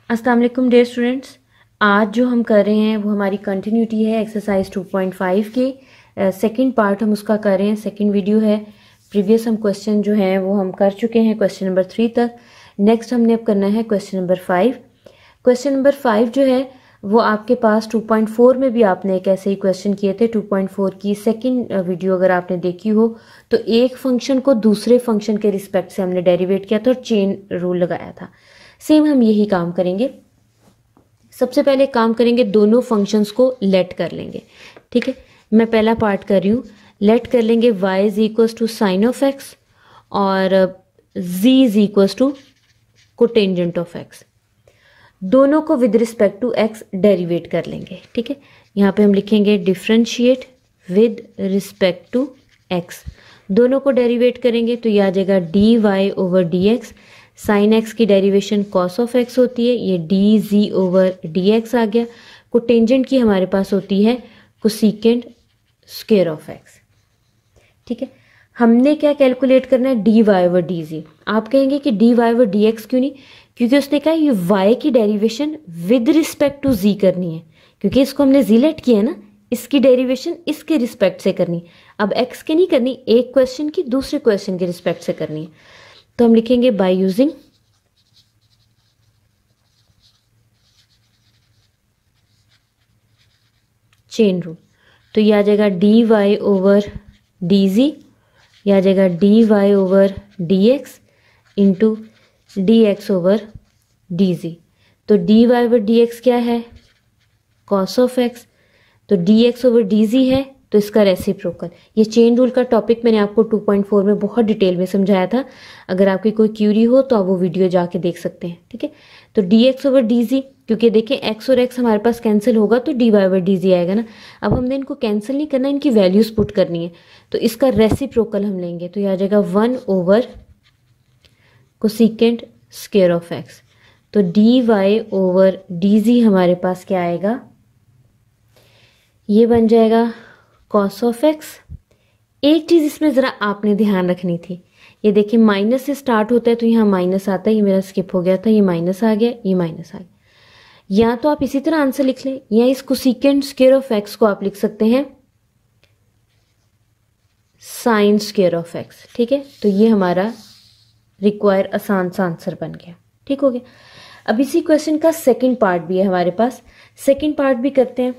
अस्सलाम वालेकुम dear students. आज जो हम कर रहे हैं वो हमारी कंटिन्यूटी है एक्सरसाइज 2.5 के सेकंड पार्ट हम उसका कर रहे हैं, सेकंड वीडियो है। प्रीवियस हम क्वेश्चन जो हैं वो हम कर चुके हैं क्वेश्चन नंबर 3 तक। नेक्स्ट हमने अब करना है क्वेश्चन नंबर 5। क्वेश्चन नंबर 5 जो है वो आपके पास 2.4 में भी आपने एक ऐसे ही क्वेश्चन किए थे। 2.4 की सेकंड वीडियो अगर आपने देखी हो तो एक फंक्शन को दूसरे फंक्शन के रिस्पेक्ट से हमने डेरिवेट किया था और चेन रूल लगाया था। सेम हम यही काम करेंगे। सबसे पहले काम करेंगे, दोनों फंक्शंस को लेट कर लेंगे। ठीक है, मैं पहला पार्ट कर रही हूँ। लेट कर लेंगे y is equal to sine of x और z is equal to cotangent of x। दोनों को with respect to x derivate कर लेंगे। ठीक है, यहाँ पे हम लिखेंगे differentiate with respect to x। दोनों को डेरिवेट करेंगे तो यह आ जाएगा dy over dx। Sine x की डेरिवेशन कॉस ऑफ एक्स होती है, ये डी जी ओवर डी एक्स आ गया। कोटेंजेंट की हमारे पास होती है कोसेकेंट स्क्वायर ऑफ एक्स। ठीक है, हमने क्या कैलकुलेट करना है, D Y over D Z. आप कहेंगे कि D Y over D X क्यों नहीं, क्योंकि उसने कहा ये वाई की derivation with respect to Z करनी है, क्योंकि इसको हमने जी लेट किया है ना, इसकी डेरिवेशन इसके रिस्पेक्ट से करनी। अब एक्स के नहीं करनी, एक क्वेश्चन की दूसरे क्वेश्चन के रिस्पेक्ट से करनी है। तो हम लिखेंगे बाय यूजिंग चेन रूल। तो ये आ जाएगा D Y over D g, यह आ जाएगा D Y over D x into D x over D g. तो D Y over D x क्या है, कॉस ऑफ एक्स। तो d x over D g है तो इसका रेसिप्रोकल। ये चेन रूल का टॉपिक मैंने आपको 2.4 में बहुत डिटेल में समझाया था। अगर आपकी कोई क्यूरी हो तो आप वो वीडियो जाके देख सकते हैं। ठीक है, तो d x over D G, क्योंकि देखें एक्स और एक्स हमारे पास कैंसिल होगा तो D Y over D Z आएगा ना। अब हमने इनको कैंसिल नहीं करना, इनकी वैल्यूज पुट करनी है। तो इसका रेसिप्रोकल हम लेंगे तो यह आ जाएगा 1 over cosecant square of x. तो D Y over D g हमारे पास क्या आएगा, ये बन जाएगा कॉस ऑफ एक्स। एक चीज इसमें जरा आपने ध्यान रखनी थी, ये देखिए माइनस से स्टार्ट होता है तो यहाँ माइनस आता है, ये मेरा स्किप हो गया था, ये माइनस आ गया, ये माइनस आ गया। या तो आप इसी तरह आंसर लिख लें या इस कोसेकेंट स्क्वायर ऑफ एक्स को आप लिख सकते हैं साइन स्क्वायर ऑफ एक्स। ठीक है, तो ये हमारा रिक्वायर आसान सा आंसर बन गया। ठीक हो गया। अब इसी क्वेश्चन का सेकंड पार्ट भी है हमारे पास, सेकंड पार्ट भी करते हैं।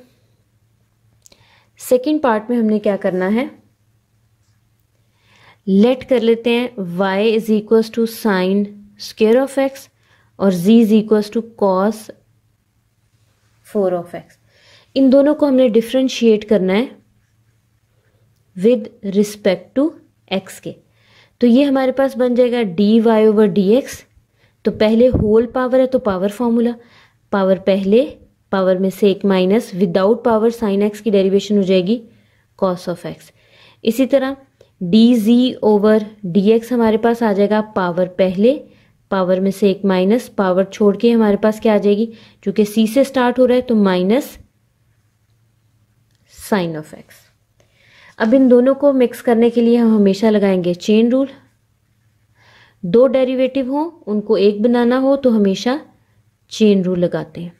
सेकंड पार्ट में हमने क्या करना है, लेट कर लेते हैं y is equal to sine square of x और z is equal to cos 4 of x. इन दोनों को हमने डिफरेंशिएट करना है विद रिस्पेक्ट टू x के। तो ये हमारे पास बन जाएगा D Y over D X. तो पहले होल पावर है तो पावर फॉर्मूला, पावर पहले, पावर में से एक minus, without power sine x की डेरिवेशन हो जाएगी कॉस ऑफ एक्स। इसी तरह डी जी ओवर डी एक्स हमारे पास आ जाएगा पावर पहले, पावर में से एक माइनस, पावर छोड़ के हमारे पास क्या आ जाएगी, क्योंकि सी से स्टार्ट हो रहा है तो माइनस साइन ऑफ एक्स। अब इन दोनों को मिक्स करने के लिए हम हमेशा लगाएंगे चेन रूल। दो डेरिवेटिव हो उनको एक बनाना हो तो हमेशा चेन रूल लगाते हैं।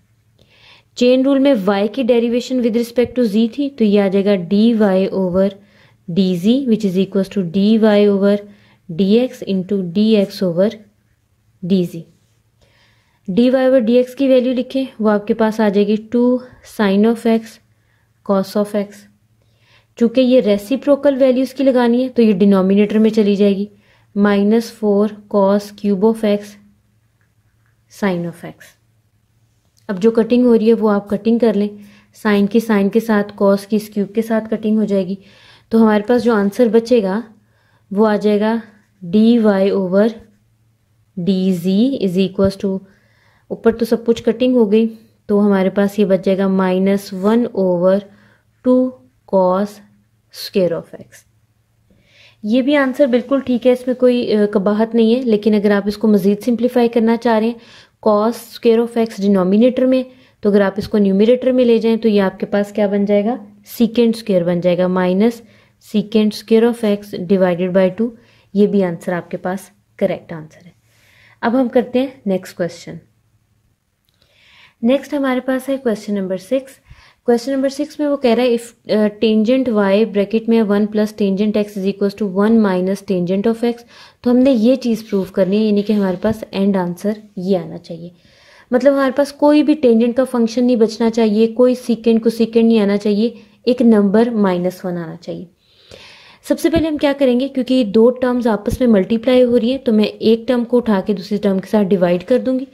चेन रूल में y की derivation with respect to z थी तो ये आ जाएगा D Y over D Z which is equal to D Y over D x into D x over D Z. D Y over D x की value लिखें, वो आपके पास आ जाएगी 2 sine of X cos of X. चूंकि ये reciprocal value इसकी लगानी है तो ये डिनोमिनेटर में चली जाएगी, -4 cos cube of X sine of X. अब जो कटिंग हो रही है वो आप कटिंग कर लें, साइन की साइन के साथ, कॉस की इस क्यूब के साथ कटिंग हो जाएगी। तो हमारे पास जो आंसर बचेगा वो आ जाएगा D Y over D Z is equal to, ऊपर तो सब कुछ कटिंग हो गई तो हमारे पास ये बच जाएगा -1 over 2 cos square of x. ये भी आंसर बिल्कुल ठीक है, इसमें कोई कबाहत नहीं है। लेकिन अगर आप इसको मजीद सिंप्लीफाई करना चाह रहे हैं, cos square of x denominator में, तो अगर आप इसको न्यूमरेटर में ले जाएं तो ये आपके पास क्या बन जाएगा, सीकेंड स्क्वायर बन जाएगा, minus सीकेंड square of x divided by 2। ये भी आंसर आपके पास करेक्ट आंसर है। अब हम करते हैं नेक्स्ट क्वेश्चन। नेक्स्ट हमारे पास है क्वेश्चन नंबर 6। क्वेश्चन नंबर 6 में वो कह रहा है इफ टेंजेंट y ब्रैकेट में 1 plus tangent x is equal to 1 minus tangent of x। तो हमने ये चीज़ प्रूव करनी है, यानी कि हमारे पास एंड आंसर ये आना चाहिए। मतलब हमारे पास कोई भी टेंजेंट का फंक्शन नहीं बचना चाहिए, कोई सीकेंड को सीकेंड नहीं आना चाहिए, एक नंबर -1 आना चाहिए। सबसे पहले हम क्या करेंगे, क्योंकि दो टर्म्स आपस में मल्टीप्लाई हो रही है तो मैं एक टर्म को उठा के दूसरी टर्म के साथ डिवाइड कर दूंगी।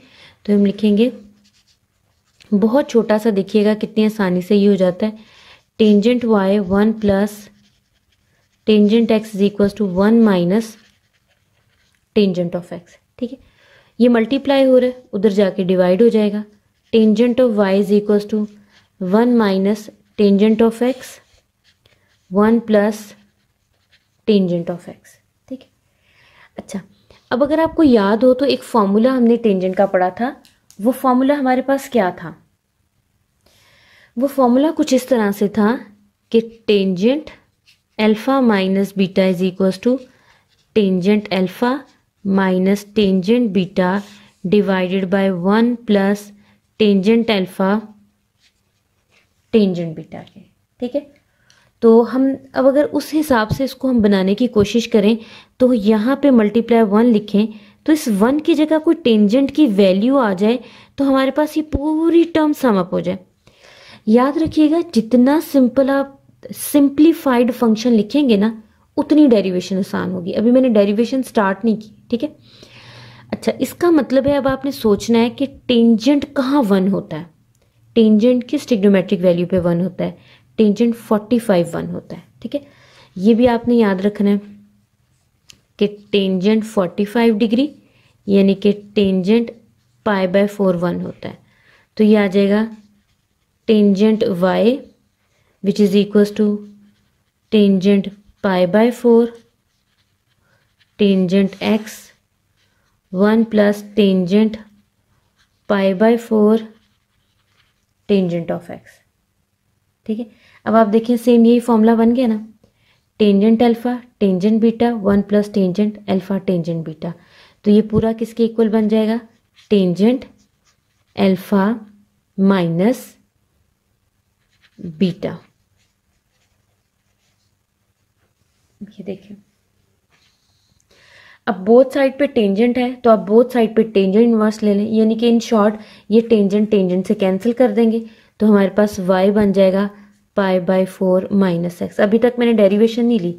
तो हम लिखेंगे, बहुत छोटा सा, देखिएगा कितनी आसानी से ये हो जाता है, tangent y 1 plus tangent x is equal to 1 minus tangent of x। ठीक है, ये मल्टीप्लाई हो रहा है, उधर जाके डिवाइड हो जाएगा। Tangent of y is equal to 1 minus tangent of x 1 plus tangent of x। ठीक है, अच्छा अब अगर आपको याद हो तो एक फॉर्मूला हमने टेंजेंट का पढ़ा था, वो फॉर्मूला हमारे पास क्या था? वो फॉर्मूला कुछ इस तरह से था कि tangent alpha minus beta is equal to tangent alpha minus tangent beta divided by 1 plus tangent alpha tangent beta के। ठीक है, तो हम अब अगर उस हिसाब से इसको हम बनाने की कोशिश करें तो यहाँ पे मल्टीप्लाई 1 लिखें तो इस 1 की जगह कोई टेंजेंट की वैल्यू आ जाए तो हमारे पास ये पूरी टर्म सम अप हो जाए। याद रखिएगा, जितना सिंपल आप सिंप्लीफाइड फंक्शन लिखेंगे ना उतनी डेरिवेशन आसान होगी। अभी मैंने डेरिवेशन स्टार्ट नहीं की। ठीक है, अच्छा इसका मतलब है अब आपने सोचना है कि टेंजेंट कहाँ 1 होता है। टेंजेंट किस ट्रिग्नोमेट्रिक वैल्यू पे 1 होता है? टेंजेंट 45 1 होता है। ठीक है, ये भी आपने याद रखना है कि टेंजेंट 45 डिग्री यानी कि टेंजेंट π/4 1 होता है। तो ये आ जाएगा tangent y which is equal to tangent π/4 tangent x 1 plus tangent π/4 tangent of x। ठीक है, अब आप देखिए सेम यही फॉर्मूला बन गया ना, tangent alpha tangent beta 1 plus tangent alpha tangent beta. तो ये पूरा किसके इक्वल बन जाएगा? Tangent alpha minus beta. ये देखिए, अब बोथ साइड पे टेंजेंट है तो आप बोथ साइड पे टेंजेंट इनवर्स ले लें, यानी कि इन शॉर्ट ये टेंजेंट टेंजेंट से कैंसिल कर देंगे तो हमारे पास y बन जाएगा π/4 माइनस एक्स। अभी तक मैंने डेरिवेशन नहीं ली,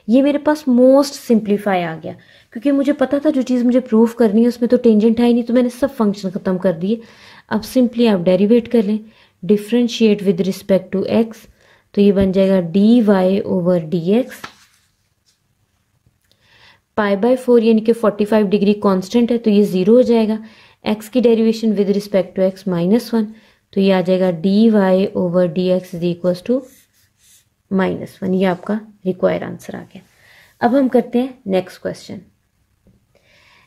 ये मेरे पास मोस्ट सिंप्लीफाई आ गया क्योंकि मुझे पता था जो चीज़ मुझे प्रूव करनी है उसमें तो टेंजेंट है ही नहीं, तो मैंने सब फंक्शन खत्म कर दिए। अब सिंपली आप डेरिवेट कर लें, differentiate with respect to x, तो ये बन जाएगा dy ओवर dx। π/4 यानी कि 45 डिग्री कांस्टेंट है तो ये 0 हो जाएगा। x की derivation with respect to x -1, तो ये आ जाएगा dy over dx is equal to -1। ये आपका रिक्वायर्ड आंसर आ गया। अब हम करते हैं नेक्स्ट क्वेश्चन।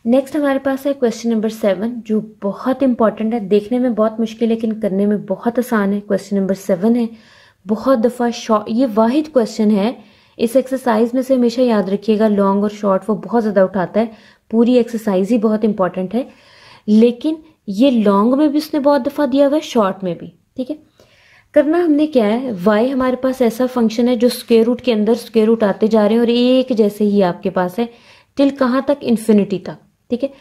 नेक्स्ट हमारे पास है क्वेश्चन नंबर 7 जो बहुत इंपॉर्टेंट है, देखने में बहुत मुश्किल लेकिन करने में बहुत आसान है। क्वेश्चन नंबर 7 है, बहुत दफ़ा शॉर्ट, ये वाहिद क्वेश्चन है इस एक्सरसाइज में से, हमेशा याद रखिएगा लॉन्ग और शॉर्ट वो बहुत ज़्यादा उठाता है। पूरी एक्सरसाइज ही बहुत इंपॉर्टेंट है लेकिन ये लॉन्ग में भी उसने बहुत दफ़ा दिया हुआ है, शॉर्ट में भी। ठीक है, करना हमने क्या है, y हमारे पास ऐसा फंक्शन है जो स्क्वायर रूट के अंदर स्क्वायर रूट आते जा रहे हैं और एक जैसे ही आपके पास है टिल कहाँ तक? इन्फिनिटी तक। ठीक है,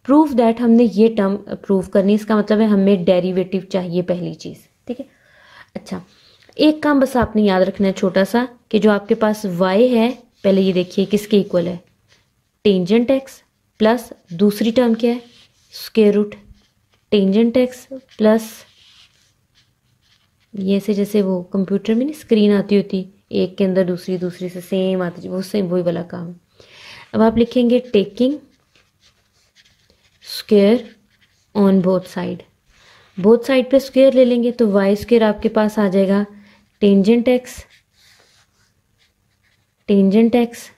प्रूफ दैट हमने ये टर्म प्रूव करनी, इसका मतलब है हमें डेरिवेटिव चाहिए पहली चीज़। ठीक है, अच्छा एक काम बस आपने याद रखना है छोटा सा, कि जो आपके पास y है पहले ये देखिए किसके इक्वल है? टेंजेंट x प्लस दूसरी टर्म क्या है? Square root tangent x plus ये से जैसे वो कंप्यूटर में नहीं स्क्रीन आती होती, एक के अंदर दूसरी, दूसरी से सेम आती, वो सेम वही वाला काम। अब आप लिखेंगे taking square on both side, both side पे स्क्वायर ले लेंगे तो y स्क्वायर आपके पास आ जाएगा tangent x tangent x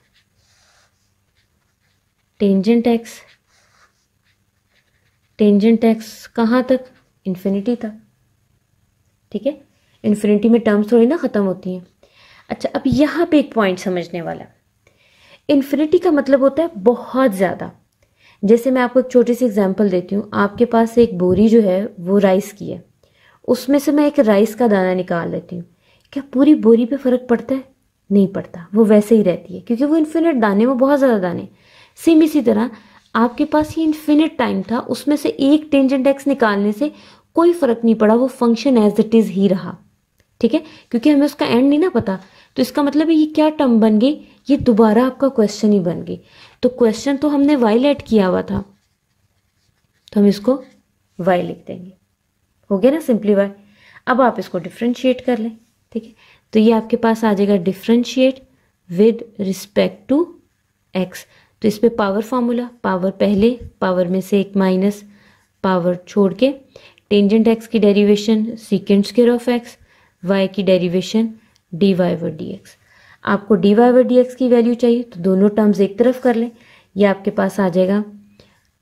tangent x tangent x कहाँ तक? इन्फिनिटी तक। ठीक है, इन्फिनिटी में टर्म्स थोड़ी ना खत्म होती हैं। अच्छा अब यहाँ पे एक पॉइंट समझने वाला, इन्फिनिटी का मतलब होता है बहुत ज़्यादा। जैसे मैं आपको एक छोटी सी एग्जांपल देती हूँ, आपके पास एक बोरी जो है वो राइस की है, उसमें से मैं एक राइस का दाना निकाल लेती हूँ, क्या पूरी बोरी पे फर्क पड़ता है? नहीं पड़ता, वो वैसे ही रहती है क्योंकि वो इन्फिनिट दाने, वो बहुत ज़्यादा दाने। सेम इसी तरह आपके पास ये इन्फिनिट टाइम था, उसमें से एक टेंजेंट एक्स निकालने से कोई फर्क नहीं पड़ा, वो फंक्शन एज इट इज ही रहा, ठीक है, क्योंकि हमें उसका एंड नहीं ना पता। तो इसका मतलब है ये क्या टर्म बन गई, ये दोबारा आपका क्वेश्चन ही बन गई। तो क्वेश्चन तो हमने वाई लेट किया हुआ था, तो हम इसको वाई लिख देंगे, हो गया ना सिंप्लीफाई। अब आप इसको डिफ्रेंशिएट कर लें, ठीक है, तो ये आपके पास आ जाएगा differentiate with respect to x. तो इस पे पावर फॉर्मूला, पावर पहले, पावर में से एक माइनस, पावर छोड़ के, टेंजेंट एक्स की derivation secant square of x, y की derivation d Y over D x. आपको d Y over D x की वैल्यू चाहिए तो दोनों टर्म्स एक तरफ कर लें, ये आपके पास आ जाएगा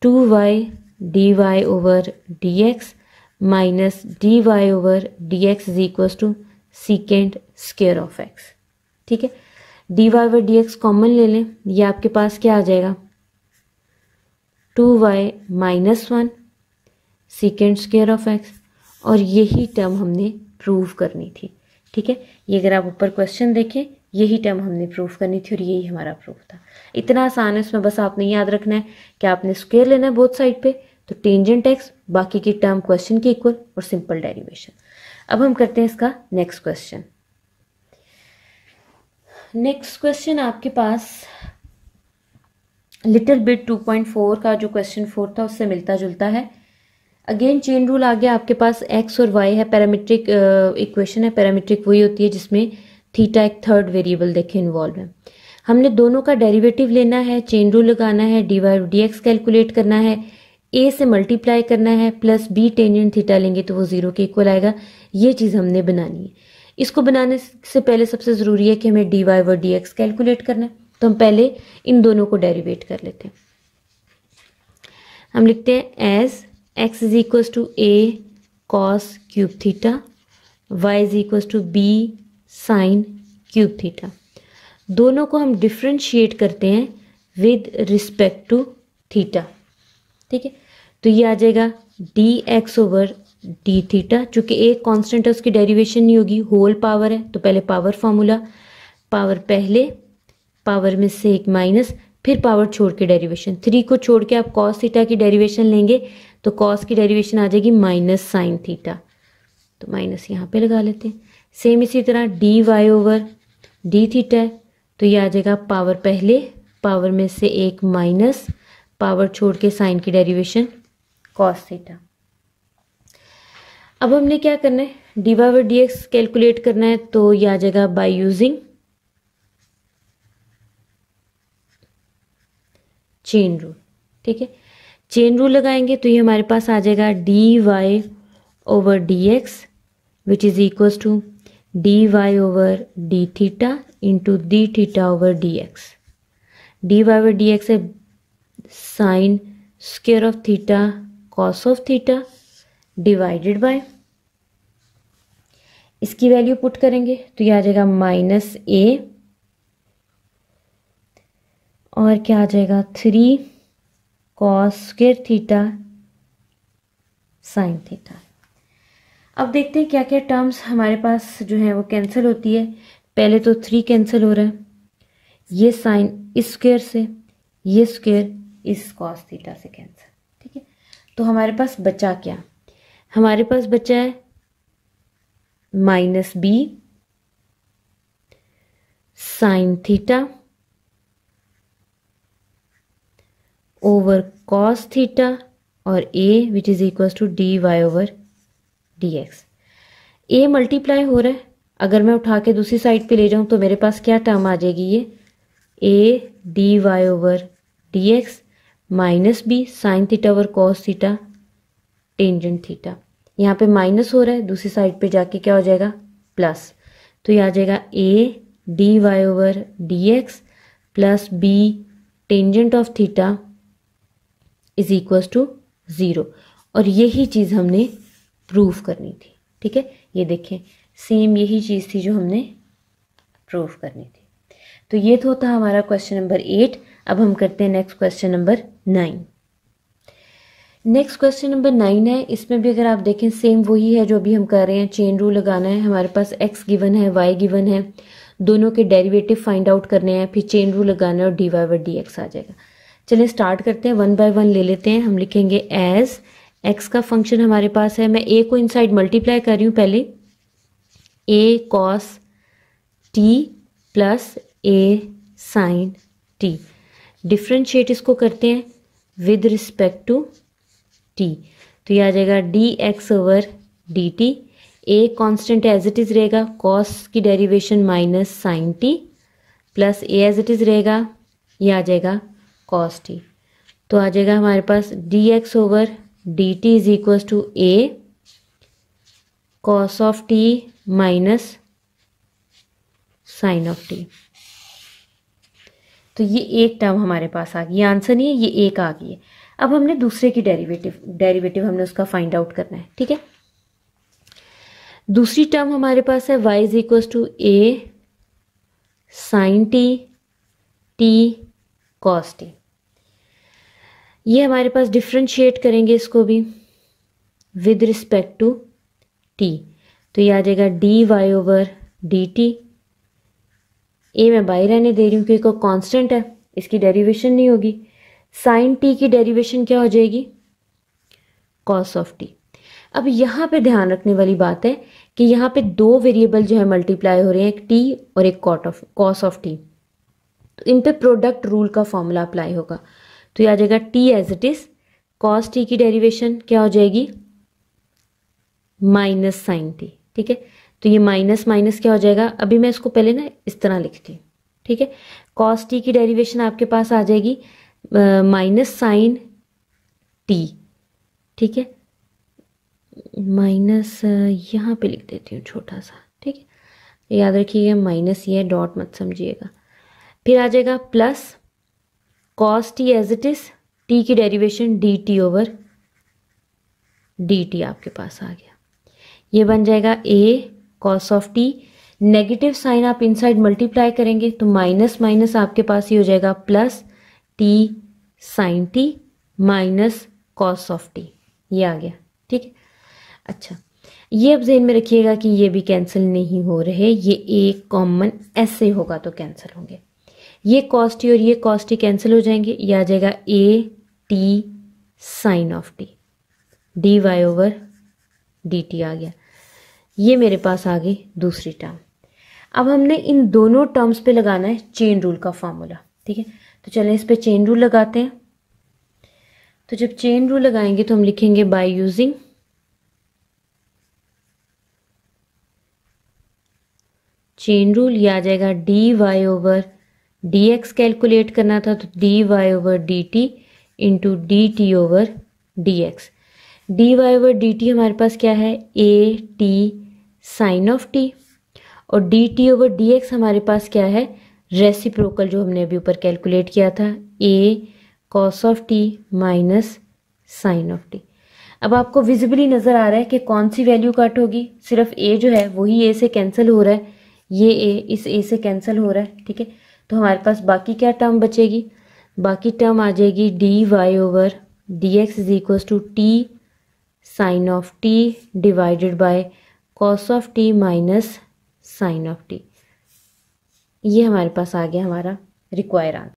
2y D Y over D X minus D Y over D X is equal to secant square of X, ठीक है। D Y over D X common ले लें, ये आपके पास क्या आ जाएगा 2y minus 1 secant square of x, और यही टर्म हमने प्रूव करनी थी, ठीक है। ये अगर आप ऊपर क्वेश्चन देखें, यही टर्म हमने प्रूव करनी थी और यही हमारा प्रूफ था। इतना आसान है, इसमें बस आपने याद रखना है कि आपने स्क्वायर लेना है बोथ साइड पे, तो टेंजेंट एक्स, बाकी की टर्म क्वेश्चन के इक्वल और सिंपल डेरिवेशन। अब हम करते हैं इसका नेक्स्ट क्वेश्चन। नेक्स्ट क्वेश्चन आपके पास लिटिल बिट 2.4 का जो क्वेश्चन 4 था उससे मिलता जुलता है। अगेन चेन रूल आ गया आपके पास, एक्स और वाई है, पैरामीट्रिक इक्वेशन है। पैरामीट्रिक वही होती है जिसमें थीटा एक थर्ड वेरिएबल देखे इन्वॉल्व है। हमने दोनों का डेरिवेटिव लेना है, चेन रूल लगाना है, D Y D X calculate करना है, ए से मल्टीप्लाई करना है, प्लस बी टेंजेंट थीटा लेंगे तो वो 0 के इक्वल आएगा। ये चीज़ हमने बनानी है। इसको बनाने से पहले सबसे ज़रूरी है कि हमें D Y D X calculate करना है, तो हम पहले इन दोनों को डेरिवेट कर लेते हैं। हम लिखते हैं as X is equal to A cos cube theta, Y is equal to B sine cube theta. दोनों को हम डिफ्रेंशिएट करते हैं विद रिस्पेक्ट टू थीटा, ठीक है। तो ये आ जाएगा D x over D theta, चूंकि एक कांस्टेंट है उसकी डेरिवेशन नहीं होगी, होल पावर है, तो पहले पावर फॉर्मूला, पावर पहले, पावर में से एक माइनस, फिर पावर छोड़ के डेरिवेशन। 3 को छोड़ के आप कॉस थीटा की डेरिवेशन लेंगे तो कॉस की डेरिवेशन आ जाएगी माइनस साइन थीटा, तो माइनस यहाँ पे लगा लेते हैं। सेम इसी तरह D Y over D theta है, तो ये आ जाएगा पावर पहले, पावर में से एक माइनस, पावर छोड़ के साइन की डेरिवेशन कॉस थीटा। अब हमने क्या करना है, D Y over D X calculate करना है, तो ये आ जाएगा बाय यूजिंग चेन रूल, ठीक है। चेन रूल लगाएंगे तो ये हमारे पास आ जाएगा D Y over D x which is equal to D Y over D theta into d theta over D x. D Y over D x है sine square of theta cos of theta divided by, इसकी value put करेंगे तो यह आ जाएगा minus ए, और क्या आ जाएगा 3 cos square theta sine theta. अब देखते हैं क्या क्या टर्म्स हमारे पास जो है वो कैंसिल होती है। पहले तो 3 कैंसिल हो रहा है, ये साइन इस स्क्वायर से, ये स्क्वायर इस कॉस थीटा से कैंसिल, ठीक है। तो हमारे पास बचा क्या, हमारे पास बचा है minus B sine theta over cos theta और a which is equal to D Y over D x. A multiply हो रहा है, अगर मैं उठा के दूसरी साइड पे ले जाऊं तो मेरे पास क्या टर्म आ जाएगी, ये A D Y over D X minus B sine theta over cos theta tangent theta. यहाँ पे माइनस हो रहा है, दूसरी साइड पे जाके क्या हो जाएगा प्लस, तो ये आ जाएगा A D Y over D X plus B tangent of theta is equal to 0, और यही चीज़ हमने प्रूव करनी थी, ठीक है। ये देखें सेम यही चीज़ थी जो हमने प्रूव करनी थी। तो ये तो था हमारा क्वेश्चन नंबर 8। अब हम करते हैं next question number 9। Next question number 9 है। इसमें भी अगर आप देखें सेम वही है जो अभी हम कर रहे हैं, चेन रूल लगाना है। हमारे पास x गिवन है, y गिवन है, दोनों के डेरिवेटिव फाइंड आउट करने हैं, फिर चेन रूल लगाना है और dy बाई dx आ जाएगा। चलिए स्टार्ट करते हैं, 1 बाय 1 ले लेते हैं। हम लिखेंगे एज x का फंक्शन हमारे पास है, मैं a को इनसाइड मल्टीप्लाई कर रही हूँ पहले, a cos t plus a sin t, differentiate इसको करते हैं विद रिस्पेक्ट टू t, तो ये आ जाएगा dx over dt। a constant as it is रहेगा, cos की derivation minus sine t plus a as it is रहेगा, ये आ जाएगा cos t। तो आ जाएगा हमारे पास dx over dt is equal to a cos of t minus sine of t। तो ये एक टर्म हमारे पास आ गई, ये आंसर नहीं है, ये एक आ गई है। अब हमने दूसरे की डेरिवेटिव हमने उसका फाइंड आउट करना है, ठीक है। दूसरी टर्म हमारे पास है y is equal to a sine t t cos t। ये हमारे पास डिफ्रेंशिएट करेंगे इसको भी विद रिस्पेक्ट टू t, तो ये आ जाएगा dy ओवर dt। a मैं बाई रहने दे रही हूँ क्योंकि कोई कांस्टेंट है, इसकी डेरिवेशन नहीं होगी। साइन t की डेरिवेशन क्या हो जाएगी, cos ऑफ t। अब यहाँ पे ध्यान रखने वाली बात है कि यहाँ पे दो वेरिएबल जो है मल्टीप्लाई हो रहे हैं, एक t और एक cos ऑफ t, तो इन पे प्रोडक्ट रूल का फॉर्मूला अप्लाई होगा। तो ये आ जाएगा t as it is, cos t की डेरिवेशन क्या हो जाएगी, माइनस साइन t, ठीक है। तो ये माइनस माइनस क्या हो जाएगा, अभी मैं इसको पहले ना इस तरह लिखती हूँ, ठीक है। cos t की डेरिवेशन आपके पास आ जाएगी माइनस साइन t, ठीक है, माइनस यहाँ पे लिख देती हूँ छोटा सा, ठीक है, याद रखिएगा माइनस ये डॉट मत समझिएगा। फिर आ जाएगा plus cos t as it is, t की डेरिवेशन dt ओवर dt आपके पास आ गया। ये बन जाएगा a cos of t, negative sine आप इनसाइड मल्टीप्लाई करेंगे तो माइनस माइनस आपके पास ये हो जाएगा plus t sine t minus cos of t, ये आ गया, ठीक है। अच्छा, ये अब ज़हन में रखिएगा कि ये भी कैंसिल नहीं हो रहे, ये एक कॉमन ऐसे होगा तो कैंसिल होंगे। ये cos t और ये cos t कैंसिल हो जाएंगे, ये आ जाएगा a t sine of t, dy over dt आ गया। ये मेरे पास आ गई दूसरी टर्म। अब हमने इन दोनों टर्म्स पे लगाना है चेन रूल का फॉर्मूला, ठीक है। तो चलें इस पे चेन रूल लगाते हैं। तो जब चेन रूल लगाएंगे तो हम लिखेंगे बाय यूजिंग चेन रूल, ये आ जाएगा dy ओवर dx कैलकुलेट करना था तो dy over dt into dt over dx। dy over dt हमारे पास क्या है, a t sine of t, और dt ओवर dx हमारे पास क्या है, रेसिप्रोकल जो हमने अभी ऊपर कैलकुलेट किया था, a cos of t minus sine of t। अब आपको विजिबली नज़र आ रहा है कि कौन सी वैल्यू कट होगी, सिर्फ a जो है वही a से कैंसिल हो रहा है, ये a इस a से कैंसिल हो रहा है, ठीक है। तो हमारे पास बाकी क्या टर्म बचेगी, बाकी टर्म आ जाएगी dy over dx is equal to t sine of t divided by cos of t minus sine of t। ये हमारे पास आ गया हमारा रिक्वायर आंसर।